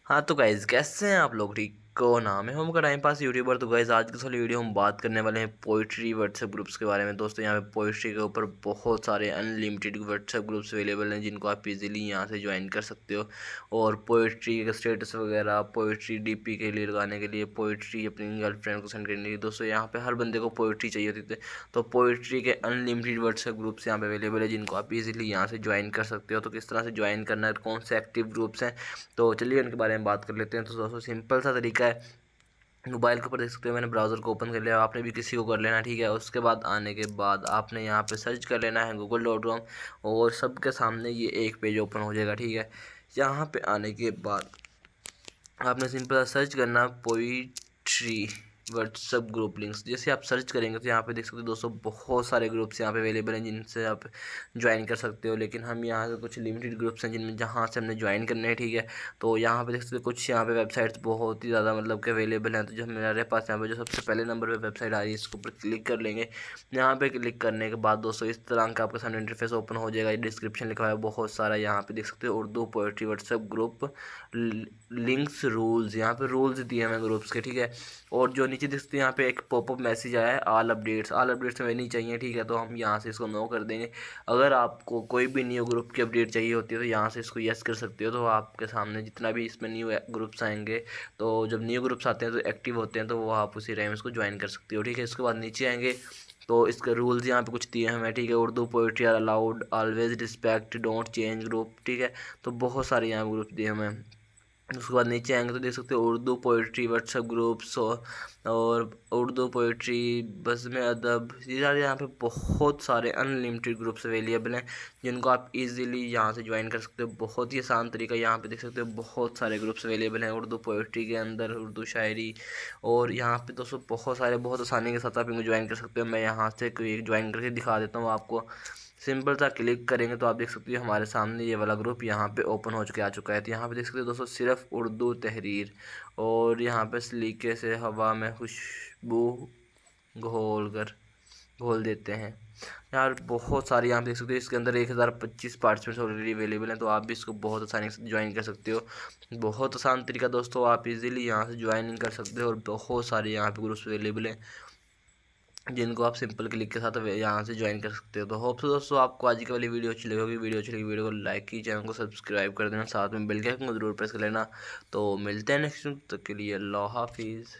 हाँ तो गाइज़ कैसे हैं आप लोग? ठीक को नाम है हम का टाइम पास यूट्यूबर। तो गाइज़ आज की वाली वीडियो हम बात करने वाले हैं पोइट्री व्हाट्सएप ग्रुप्स के बारे में। दोस्तों यहाँ पे पोइट्री के ऊपर बहुत सारे अनलिमिटेड व्हाट्सएप ग्रुप्स अवेलेबल हैं जिनको आप इजीली यहाँ से ज्वाइन कर सकते हो। और पोइट्री के स्टेटस वगैरह, पोइट्री डीपी के लिए लगाने के लिए, पोइट्री अपनी गर्लफ्रेंड को सेंड करने के लिए, दोस्तों यहाँ पे हर बंदे को पोइट्री चाहिए होती थी। तो पोइट्री के अनलिमिटेड व्हाट्सएप ग्रुप्स यहाँ पे अवेलेबल है जिनको आप इजीली यहाँ से ज्वाइन कर सकते हो। तो किस तरह से ज्वाइन करना है, कौन से एक्टिव ग्रुप्स हैं, तो चलिए उनके बारे में बात कर लेते हैं। तो दोस्तों सिंपल सा तरीका है, मोबाइल के ऊपर देख सकते हो मैंने ब्राउज़र को ओपन कर लिया। आपने भी किसी को कर लेना, ठीक है। उसके बाद आने के बाद आपने यहाँ पे सर्च कर लेना है google.com और सबके सामने ये एक पेज ओपन हो जाएगा, ठीक है। यहाँ पे आने के बाद आपने सिंपल सर्च करना पोइट्री व्हाट्सएप ग्रुप लिंक्स। जैसे आप सर्च करेंगे तो यहाँ पे देख सकते हो दोस्तों बहुत सारे ग्रुप्स यहाँ पे अवेलेबल हैं जिनसे आप ज्वाइन कर सकते हो। लेकिन हम यहाँ से कुछ लिमिटेड ग्रुप्स हैं जिनमें जहाँ से हमने ज्वाइन करने हैं, ठीक है। तो यहाँ पे देख सकते हो कुछ यहाँ पे वेबसाइट्स बहुत ही ज़्यादा मतलब कि अवेलेबल हैं। तो जो हमारे पास यहाँ पे जो सबसे पहले नंबर पर वेबसाइट आ रही है इसके ऊपर क्लिक कर लेंगे। यहाँ पे क्लिक करने के बाद दोस्तों इस तरह का आपके सामने इंटरफेस ओपन हो जाएगा। डिस्क्रिप्शन लिखा हुआ है बहुत सारा, यहाँ पे देख सकते हो Urdu poetry WhatsApp group links rules, यहाँ पे रूल्स दिए हैं ग्रुप्स के, ठीक है। और जो नीचे देखते हैं यहाँ पे एक पॉपअप मैसेज आया है ऑल अपडेट्स हमें नहीं चाहिए, ठीक है। तो हम यहाँ से इसको नो कर देंगे। अगर आपको कोई भी न्यू ग्रुप की अपडेट चाहिए होती है तो यहाँ से इसको यस कर सकते हो। तो आपके सामने जितना भी इसमें न्यू ग्रुप्स आएंगे, तो जब न्यू ग्रुप्स आते हैं तो एक्टिव होते हैं, तो वो आप उसी टाइम इसको ज्वाइन कर सकते हो, ठीक है। इसके बाद नीचे आएंगे तो इसके रूल्स यहाँ पे कुछ दिए हैं हमें, ठीक है। Urdu poetry are allowed, always respect, don't change group, ठीक है। तो बहुत सारे यहाँ ग्रुप दिए हमें। उसके बाद नीचे आएंगे तो देख सकते हो उर्दू पोइट्री व्हाट्सएप ग्रुप्स और उर्दू पोइट्री बज़्म अदब, ये सारे यहाँ पे बहुत सारे अनलिमिटेड ग्रुप्स अवेलेबल हैं जिनको आप इजीली यहाँ से ज्वाइन कर सकते हो। बहुत ही आसान तरीका, यहाँ पे देख सकते हो बहुत सारे ग्रुप्स अवेलेबल हैं उर्दू पोइट्री के अंदर, उर्दू शायरी। और यहाँ पे दोस्तों बहुत सारे, बहुत आसानी के साथ आप इनको ज्वाइन कर सकते हो। मैं यहाँ से कोई ज्वाइन करके दिखा देता हूँ आपको। सिंपल सा क्लिक करेंगे तो आप देख सकते हो हमारे सामने ये वाला ग्रुप यहाँ पे ओपन हो चुके आ चुका है। तो यहाँ पे देख सकते हो दोस्तों सिर्फ उर्दू तहरीर, और यहाँ पे सलीके से हवा में खुशबू घोल देते हैं। यार बहुत सारी यहाँ पे देख सकते हो, इसके अंदर 1025 पार्टिसिपेंट्स ऑलरेडी अवेलेबल हैं। तो आप भी इसको बहुत आसानी से ज्वाइन कर सकते हो। बहुत आसान तरीका दोस्तों, आप इजीली यहाँ से ज्वाइन कर सकते हो। और बहुत सारे यहाँ पे ग्रुप्स अवेलेबल हैं जिनको आप सिंपल क्लिक के साथ यहाँ से ज्वाइन कर सकते हो। तो होप सो दोस्तों आपको आज की वाली वीडियो अच्छी लगेगी। वीडियो को लाइक की, चैनल को सब्सक्राइब कर देना, साथ में बेल के आइकन को जरूर प्रेस कर लेना। तो मिलते हैं नेक्स्ट, तक के लिए अल्लाह हाफिज़।